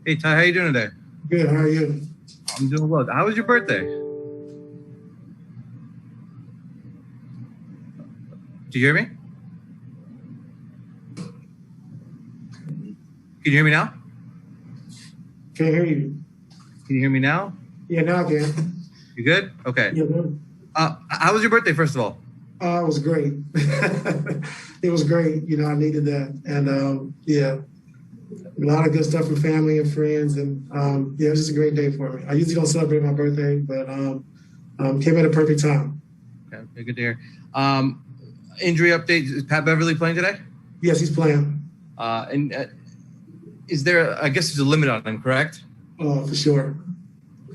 Hey Ty, how you doing today? Good. How are you? I'm doing well. How was your birthday? Do you hear me? Can you hear me now? Can't hear you. Can you hear me now? Yeah, now I can. You good? Okay. Yeah, good. How was your birthday, first of all? It was great. It was great. I needed that. And yeah, a lot of good stuff from family and friends. And yeah, it was just a great day for me. I usually don't celebrate my birthday, but came at a perfect time. Okay, good to hear. Injury update, is Pat Beverly playing today? Yes, he's playing. And is there, I guess there's a limit on him, correct? For sure.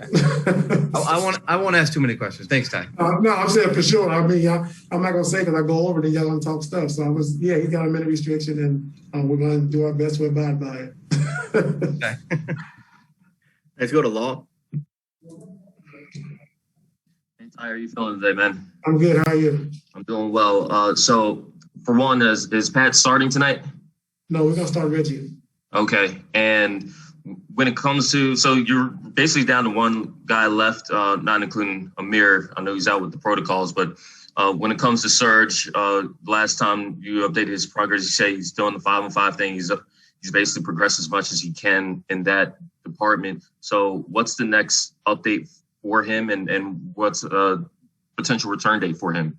Okay. I won't ask too many questions. Thanks, Ty. No, I'm saying for sure. I mean, I'm not going to say because I go over and y'all don't talk stuff. So he's got a minute restriction and we're going to do our best to abide by it. Okay. Let's go to Law. Hey, Ty, how are you feeling today, man? I'm good. How are you? I'm doing well. So, for one, is Pat starting tonight? No, we're going to start Reggie. Okay. And when it comes to, so you're basically down to one guy left, not including Amir. I know he's out with the protocols, but when it comes to Serge, last time you updated his progress, you say he's doing the 5-on-5 thing. He's basically progressed as much as he can in that department. So what's the next update for him and what's a potential return date for him?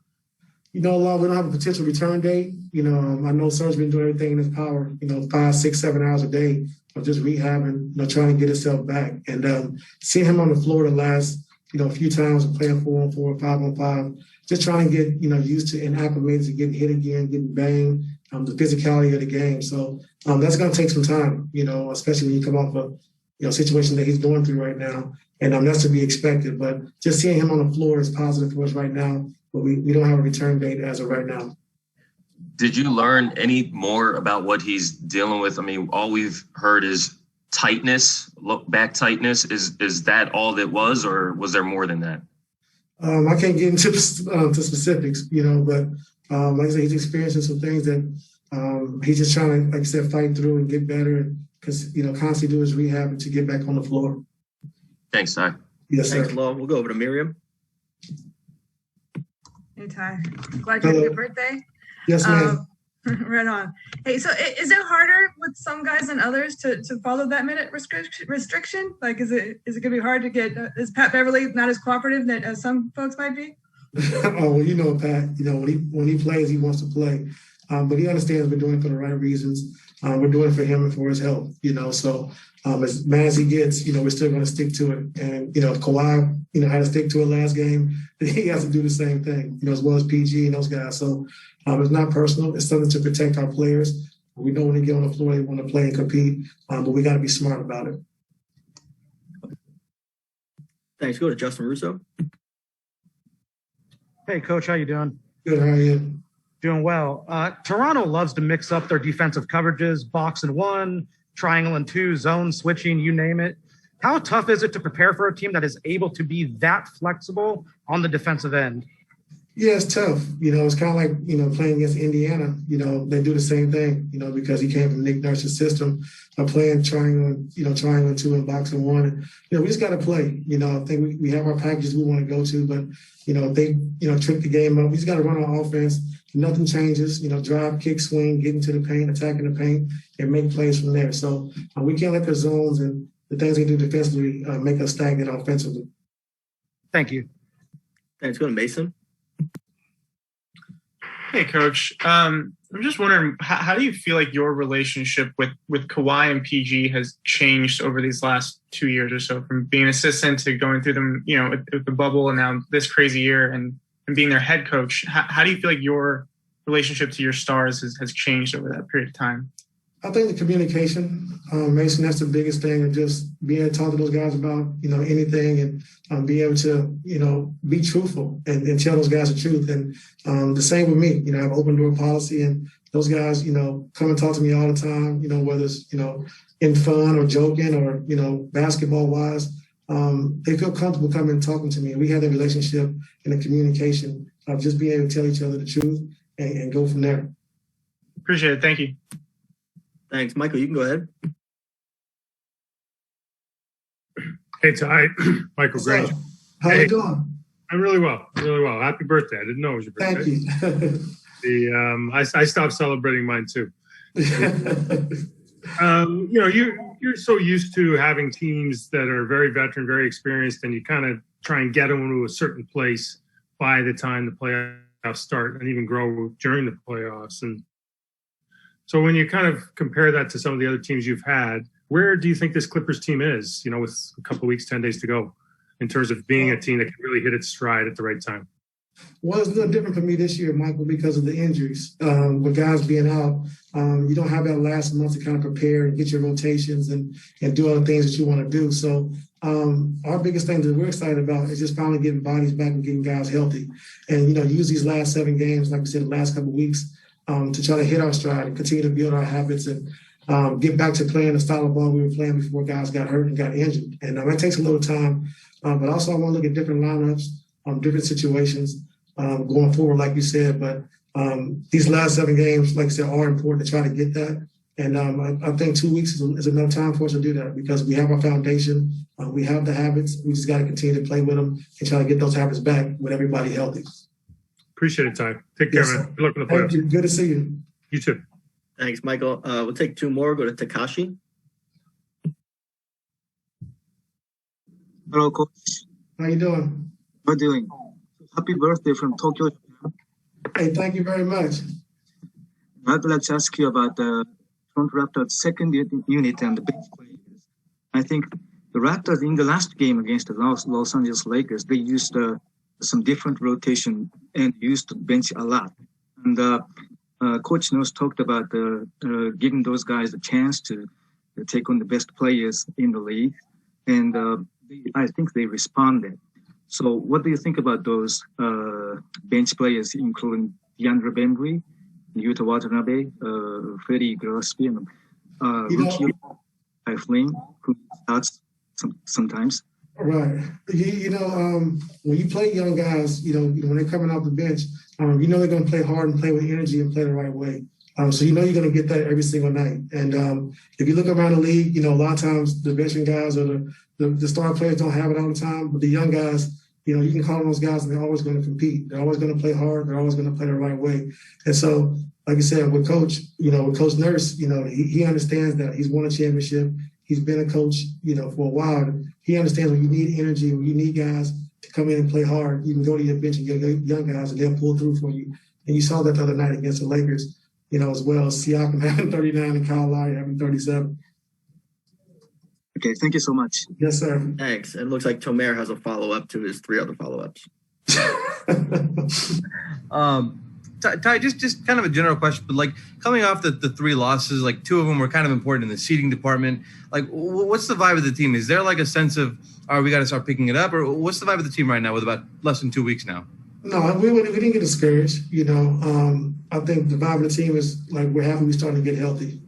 We don't have a potential return date. I know Serge's been doing everything in his power, 5, 6, 7 hours a day of just rehabbing, trying to get himself back. And seeing him on the floor the last, a few times playing 4-on-4, 5-on-5, just trying to get, used to and acclimated to getting hit again, getting banged, the physicality of the game. So that's going to take some time, especially when you come off a situation that he's going through right now. And that's to be expected. But just seeing him on the floor is positive for us right now. But we don't have a return date as of right now. Did you learn any more about what he's dealing with? I mean, all we've heard is tightness, back tightness. Is that all it was, or was there more than that? I can't get into specifics, but like I said, he's experiencing some things that he's just trying to, like I said, fight through and get better because, constantly do his rehab to get back on the floor. Thanks, Ty. Yes, sir. Thanks, Law. We'll go over to Miriam. Hey, Ty. Glad you had a good birthday. Yes, ma'am. Right on. Hey, so is it harder with some guys than others to follow that minute restriction? Like, is it going to be hard to get, is Pat Beverly not as cooperative that some folks might be? Oh, well, Pat, when he plays, he wants to play. But he understands we're doing it for the right reasons. We're doing it for him and for his health, so as mad as he gets, we're still going to stick to it. And, Kawhi, had to stick to it last game. He has to do the same thing, as well as PG and those guys. So it's not personal. It's something to protect our players. We know when they get on the floor, they want to play and compete, but we got to be smart about it. Thanks. Go to Justin Russo. Hey, Coach, how you doing? Good, how are you? Doing well. Toronto loves to mix up their defensive coverages, box and one, triangle and two, zone switching, you name it. How tough is it to prepare for a team that is able to be that flexible on the defensive end? Yeah, it's tough. It's kind of like, playing against Indiana. They do the same thing, because he came from Nick Nurse's system of playing triangle, triangle two and box and one. And, we just got to play. I think we have our packages we want to go to, but, if they, trick the game up, we just got to run our offense. Nothing changes, drive, kick, swing, get into the paint, attacking the paint, and make plays from there. So we can't let their zones and the things they do defensively make us stagnant offensively. Thank you. Thanks. Go to Mason. Hey, Coach. I'm just wondering, how do you feel like your relationship with Kawhi and PG has changed over these last 2 years or so, from being an assistant to going through them, with the bubble and now this crazy year and being their head coach? How do you feel like your relationship to your stars has changed over that period of time? I think the communication, Mason, that's the biggest thing, and just being able to talk to those guys about, anything and be able to, be truthful and tell those guys the truth. And the same with me, I have open door policy, and those guys, come and talk to me all the time, whether it's, in fun or joking or, basketball wise. They feel comfortable coming and talking to me. And we have that relationship and the communication of just being able to tell each other the truth and go from there. Appreciate it. Thank you. Thanks. Michael, you can go ahead. Hey, Ty. Michael What's Granger. up? How Hey. you doing? I'm really well, really well. Happy birthday. I didn't know it was your birthday. Thank you. I stopped celebrating mine too. You're so used to having teams that are very veteran, very experienced, and you kind of try and get them into a certain place by the time the playoffs start, and even grow during the playoffs. And so when you kind of compare that to some of the other teams you've had, where do you think this Clippers team is, with a couple of weeks, 10 days to go, in terms of being a team that can really hit its stride at the right time? Well, it's a little different for me this year, Michael, because of the injuries. With guys being out, you don't have that last month to kind of prepare and get your rotations and do all the things that you want to do. So our biggest thing that we're excited about is just finally getting bodies back and getting guys healthy. And, use these last 7 games, like we said, the last couple of weeks, to try to hit our stride and continue to build our habits and get back to playing the style of ball we were playing before guys got hurt and got injured. And that takes a little time. But also I want to look at different lineups, different situations going forward, like you said. But these last 7 games, like I said, are important to try to get that. And I think 2 weeks is enough time for us to do that because we have our foundation. We have the habits. We just got to continue to play with them and try to get those habits back with everybody healthy. Appreciate it, Ty. Take care, Yes, man. Good luck in the Thank playoffs. you. Good to see you. You too. Thanks, Michael. We'll take 2 more. Go to Takashi. Hello, Coach. How you doing? How are you doing? Happy birthday from Tokyo, Japan. Hey, thank you very much. I'd like to ask you about the Toronto Raptors second unit and the bench players. I think the Raptors in the last game against the Los Angeles Lakers, they used some different rotation and used the bench a lot. And Coach Nurse talked about giving those guys a chance to take on the best players in the league. And I think they responded. So what do you think about those bench players, including DeAndre Bembry, Yuta Watanabe, Freddie Gillespie, and Rookie Flynn, who starts sometimes? Right. When you play young guys, when they're coming off the bench, they're going to play hard and play with energy and play the right way. So you're going to get that every single night. And if you look around the league, a lot of times the veteran guys or the star players don't have it all the time. But the young guys, you can call on those guys and they're always going to compete. They're always going to play hard. They're always going to play the right way. And so, like I said, with Coach Nurse, he understands that. He's won a championship. He's been a coach, for a while. He understands when you need energy, when you need guys to come in and play hard, you can go to your bench and get young guys and they'll pull through for you. And you saw that the other night against the Lakers, as well as Siakam having 39 and Kyle Lowry having 37. Okay, thank you so much. Yes, sir. Thanks. And it looks like Tomer has a follow-up to his 3 other follow-ups. Ty, just kind of a general question, but coming off the 3 losses, 2 of them were kind of important in the seeding department. What's the vibe of the team? Is there a sense of, all right, we got to start picking it up, or what's the vibe of the team right now with about less than 2 weeks now? No, we didn't get discouraged. I think the vibe of the team is we're happy we're starting to get healthy.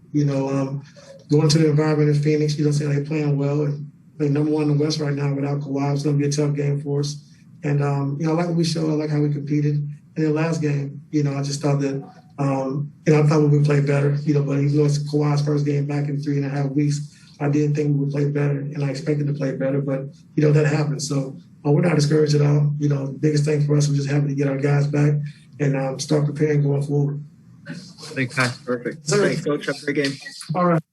Going to the environment in Phoenix, they're playing well, and they're number 1 in the West right now without Kawhi. It's going to be a tough game for us. And I like what we showed. I like how we competed. In the last game, I just thought that, I thought we would play better, but even though it's Kawhi's first game back in 3.5 weeks, I did think we would play better, and I expected to play better, but, that happened. So we're not discouraged at all. The biggest thing for us was just having to get our guys back and start preparing going forward. Thanks, Ty. Perfect. Sir. Thanks, Coach. Have a great game. All right.